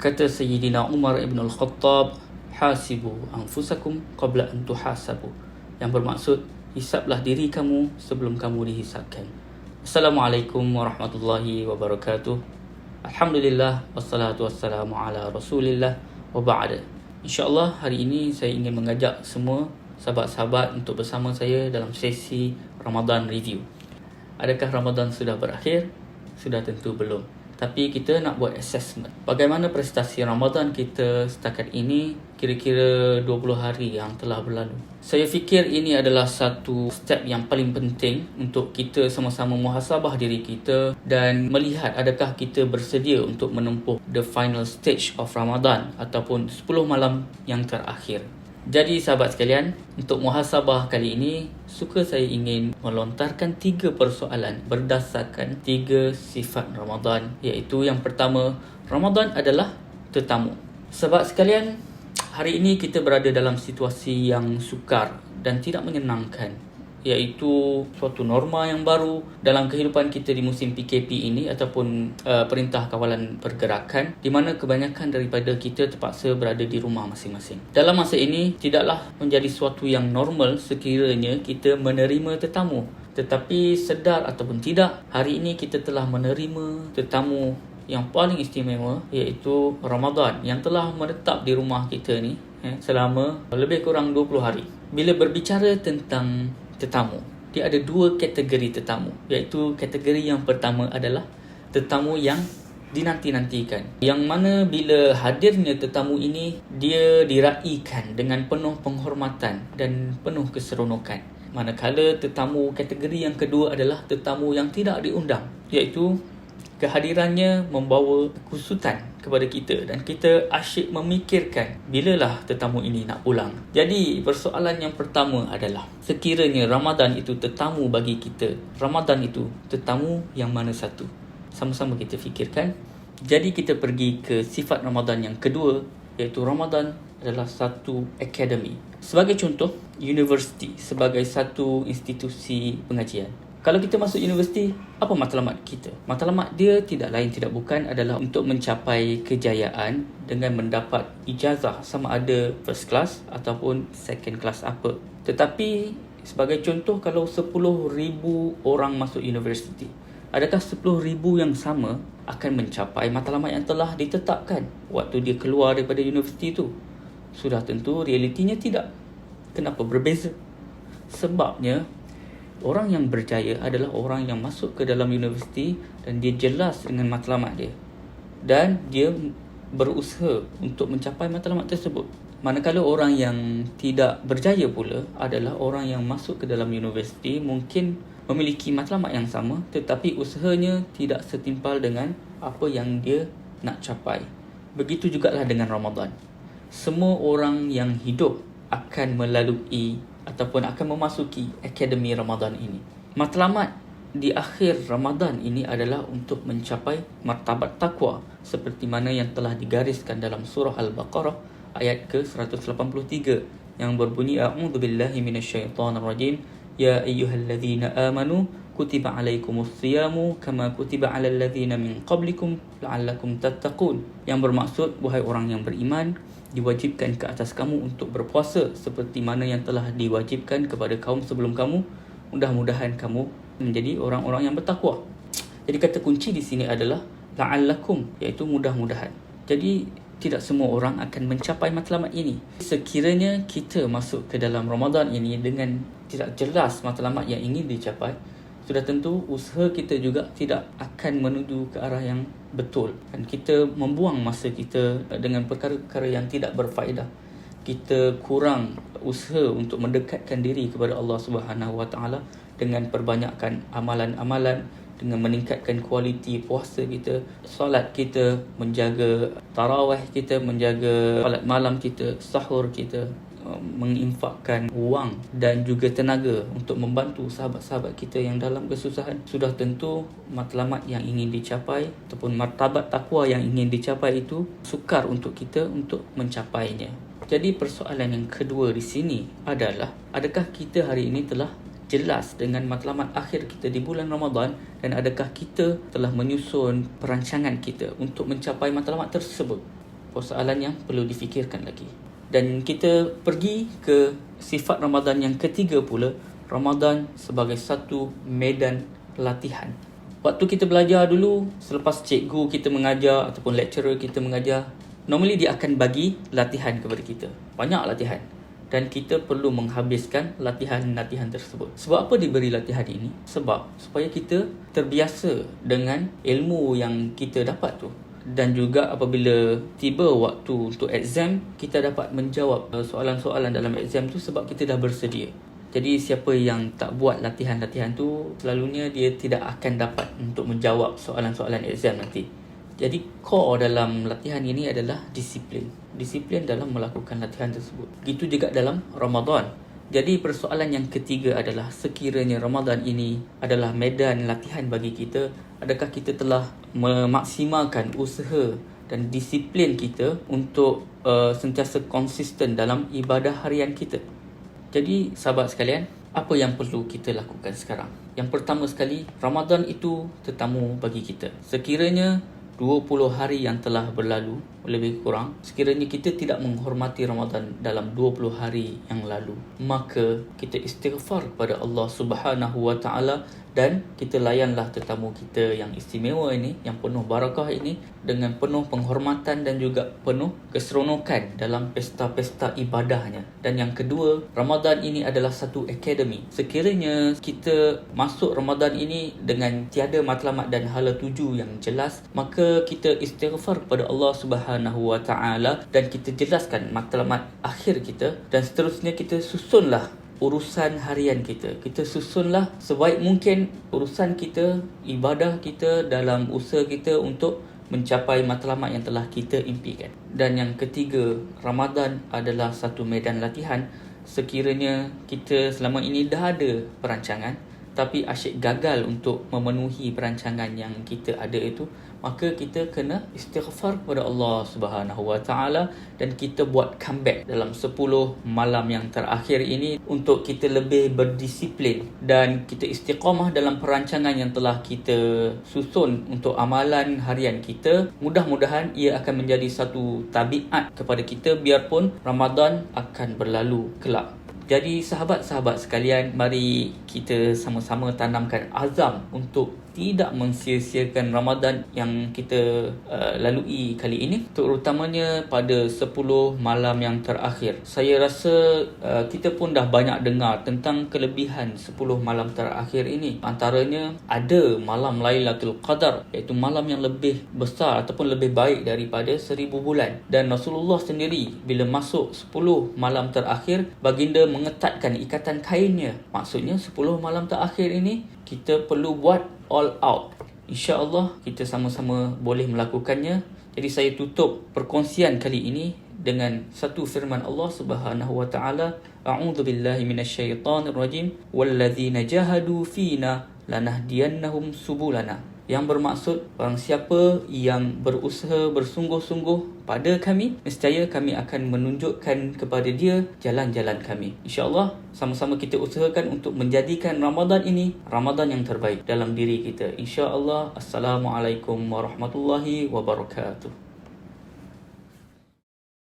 Kata Sayyidina Umar ibn al-Khattab, hasibu anfusakum qabla an tuhasabu. Yang bermaksud, hisablah diri kamu sebelum kamu dihisabkan. Assalamualaikum warahmatullahi wabarakatuh. Alhamdulillah, wassalatu wassalamu ala rasulillah wa ba'da. InsyaAllah hari ini saya ingin mengajak semua sahabat-sahabat untuk bersama saya dalam sesi Ramadan Review. Adakah Ramadan sudah berakhir? Sudah tentu belum. Tapi kita nak buat assessment. Bagaimana prestasi Ramadan kita setakat ini, kira-kira 20 hari yang telah berlalu. Saya fikir ini adalah satu step yang paling penting untuk kita sama-sama muhasabah diri kita dan melihat adakah kita bersedia untuk menempuh the final stage of Ramadan ataupun 10 malam yang terakhir. Jadi sahabat sekalian, untuk muhasabah kali ini, suka saya ingin melontarkan 3 persoalan berdasarkan 3 sifat Ramadan. Iaitu yang pertama, Ramadan adalah tetamu. Sahabat sekalian, hari ini kita berada dalam situasi yang sukar dan tidak menyenangkan. Iaitu suatu norma yang baru dalam kehidupan kita di musim PKP ini ataupun Perintah Kawalan Pergerakan, di mana kebanyakan daripada kita terpaksa berada di rumah masing-masing. Dalam masa ini tidaklah menjadi suatu yang normal sekiranya kita menerima tetamu. Tetapi sedar ataupun tidak, hari ini kita telah menerima tetamu yang paling istimewa, iaitu Ramadan yang telah menetap di rumah kita ni selama lebih kurang 20 hari. Bila berbicara tentang tetamu, dia ada 2 kategori tetamu, iaitu kategori yang pertama adalah tetamu yang dinanti-nantikan, yang mana bila hadirnya tetamu ini, dia diraikan dengan penuh penghormatan dan penuh keseronokan. Manakala tetamu kategori yang kedua adalah tetamu yang tidak diundang, iaitu kehadirannya membawa kekusutan kepada kita dan kita asyik memikirkan bilalah tetamu ini nak pulang. Jadi persoalan yang pertama adalah, sekiranya Ramadan itu tetamu bagi kita, Ramadan itu tetamu yang mana satu? Sama-sama kita fikirkan. Jadi kita pergi ke sifat Ramadan yang kedua, iaitu Ramadan adalah satu akademi. Sebagai contoh, universiti sebagai satu institusi pengajian. Kalau kita masuk universiti, apa matlamat kita? Matlamat dia tidak lain tidak bukan adalah untuk mencapai kejayaan dengan mendapat ijazah sama ada first class ataupun second class apa. Tetapi sebagai contoh, kalau 10,000 orang masuk universiti, adakah 10,000 yang sama akan mencapai matlamat yang telah ditetapkan waktu dia keluar daripada universiti itu? Sudah tentu realitinya tidak. Kenapa berbeza? Sebabnya orang yang berjaya adalah orang yang masuk ke dalam universiti dan dia jelas dengan matlamat dia dan dia berusaha untuk mencapai matlamat tersebut. Manakala orang yang tidak berjaya pula adalah orang yang masuk ke dalam universiti mungkin memiliki matlamat yang sama, tetapi usahanya tidak setimpal dengan apa yang dia nak capai. Begitu jugalah dengan Ramadan. Semua orang yang hidup akan melalui ataupun akan memasuki akademi Ramadan ini. Matlamat di akhir Ramadan ini adalah untuk mencapai martabat taqwa, seperti mana yang telah digariskan dalam surah Al-Baqarah ayat ke-183 yang berbunyi, a'udzubillahi minasyaitonirrajim, ya ayyuhalladzina amanu kutiba alaikumus-siyamu kama kutiba alal ladzina min qablikum la'allakum tattaqun. Yang bermaksud, wahai orang yang beriman, diwajibkan ke atas kamu untuk berpuasa seperti mana yang telah diwajibkan kepada kaum sebelum kamu. Mudah-mudahan kamu menjadi orang-orang yang bertakwa. Jadi kata kunci di sini adalah la'allakum, iaitu mudah-mudahan. Jadi tidak semua orang akan mencapai matlamat ini. Sekiranya kita masuk ke dalam Ramadan ini dengan tidak jelas matlamat yang ingin dicapai, sudah tentu usaha kita juga tidak akan menuju ke arah yang betul, dan kita membuang masa kita dengan perkara-perkara yang tidak berfaedah. Kita kurang usaha untuk mendekatkan diri kepada Allah Subhanahu Wa Taala dengan perbanyakkan amalan-amalan, dengan meningkatkan kualiti puasa kita, solat kita, menjaga tarawih kita, menjaga solat malam kita, sahur kita, menginfakkan wang dan juga tenaga untuk membantu sahabat-sahabat kita yang dalam kesusahan. Sudah tentu matlamat yang ingin dicapai ataupun martabat takwa yang ingin dicapai itu sukar untuk kita untuk mencapainya. Jadi persoalan yang kedua di sini adalah, adakah kita hari ini telah jelas dengan matlamat akhir kita di bulan Ramadan, dan adakah kita telah menyusun perancangan kita untuk mencapai matlamat tersebut? persoalan yang perlu difikirkan lagi. Dan kita pergi ke sifat Ramadan yang ketiga pula, Ramadan sebagai satu medan latihan. Waktu kita belajar dulu, selepas cikgu kita mengajar ataupun lecturer kita mengajar, normally dia akan bagi latihan kepada kita. Banyak latihan. Dan kita perlu menghabiskan latihan-latihan tersebut. Sebab apa diberi latihan ini? Sebab supaya kita terbiasa dengan ilmu yang kita dapat tu. Dan juga apabila tiba waktu untuk exam, kita dapat menjawab soalan-soalan dalam exam tu sebab kita dah bersedia. Jadi siapa yang tak buat latihan-latihan tu, selalunya dia tidak akan dapat untuk menjawab soalan-soalan exam nanti. Jadi core dalam latihan ini adalah disiplin. Disiplin dalam melakukan latihan tersebut. Begitu juga dalam Ramadan. Jadi persoalan yang ketiga adalah, sekiranya Ramadan ini adalah medan latihan bagi kita, adakah kita telah memaksimalkan usaha dan disiplin kita untuk sentiasa konsisten dalam ibadah harian kita? Jadi sahabat sekalian, apa yang perlu kita lakukan sekarang? Yang pertama sekali, Ramadan itu tetamu bagi kita. Sekiranya 20 hari yang telah berlalu, lebih kurang, sekiranya kita tidak menghormati Ramadan dalam 20 hari yang lalu, maka kita istighfar kepada Allah Subhanahu Wa Taala dan kita layanlah tetamu kita yang istimewa ini, yang penuh barakah ini dengan penuh penghormatan dan juga penuh keseronokan dalam pesta-pesta ibadahnya. Dan yang kedua, Ramadan ini adalah satu akademi. Sekiranya kita masuk Ramadan ini dengan tiada matlamat dan hala tuju yang jelas, maka kita istighfar kepada Allah Subhanahu Wa Taala dan kita jelaskan matlamat akhir kita, dan seterusnya kita susunlah urusan harian kita. Kita susunlah sebaik mungkin urusan kita, ibadah kita dalam usaha kita untuk mencapai matlamat yang telah kita impikan. Dan yang ketiga, Ramadan adalah satu medan latihan. Sekiranya kita selama ini dah ada perancangan tapi asyik gagal untuk memenuhi perancangan yang kita ada itu, maka kita kena istighfar kepada Allah Subhanahu Wa Taala dan kita buat comeback dalam 10 malam yang terakhir ini untuk kita lebih berdisiplin dan kita istiqamah dalam perancangan yang telah kita susun untuk amalan harian kita. Mudah-mudahan ia akan menjadi satu tabiat kepada kita biarpun Ramadan akan berlalu kelak. Jadi sahabat-sahabat sekalian, mari kita sama-sama tanamkan azam untuk tidak mensia-siakan Ramadan yang kita lalui kali ini, terutamanya pada 10 malam yang terakhir. Saya rasa kita pun dah banyak dengar tentang kelebihan 10 malam terakhir ini. Antaranya ada malam Lailatul Qadar, iaitu malam yang lebih besar ataupun lebih baik daripada 1000 bulan. Dan Rasulullah sendiri bila masuk 10 malam terakhir, baginda mengetatkan ikatan kainnya. Maksudnya 10 malam terakhir ini kita perlu buat all out. InsyaAllah kita sama-sama boleh melakukannya. Jadi saya tutup perkongsian kali ini dengan satu firman Allah Subhanahu Wa Taala, A'udzu billahi minasyaitonir rajim, walladzina jahadu fina lanahdiyannahum subulana. Yang bermaksud, barang siapa yang berusaha bersungguh-sungguh pada kami, nescaya kami akan menunjukkan kepada dia jalan-jalan kami. InsyaAllah sama-sama kita usahakan untuk menjadikan Ramadan ini Ramadan yang terbaik dalam diri kita. InsyaAllah. Assalamualaikum warahmatullahi wabarakatuh.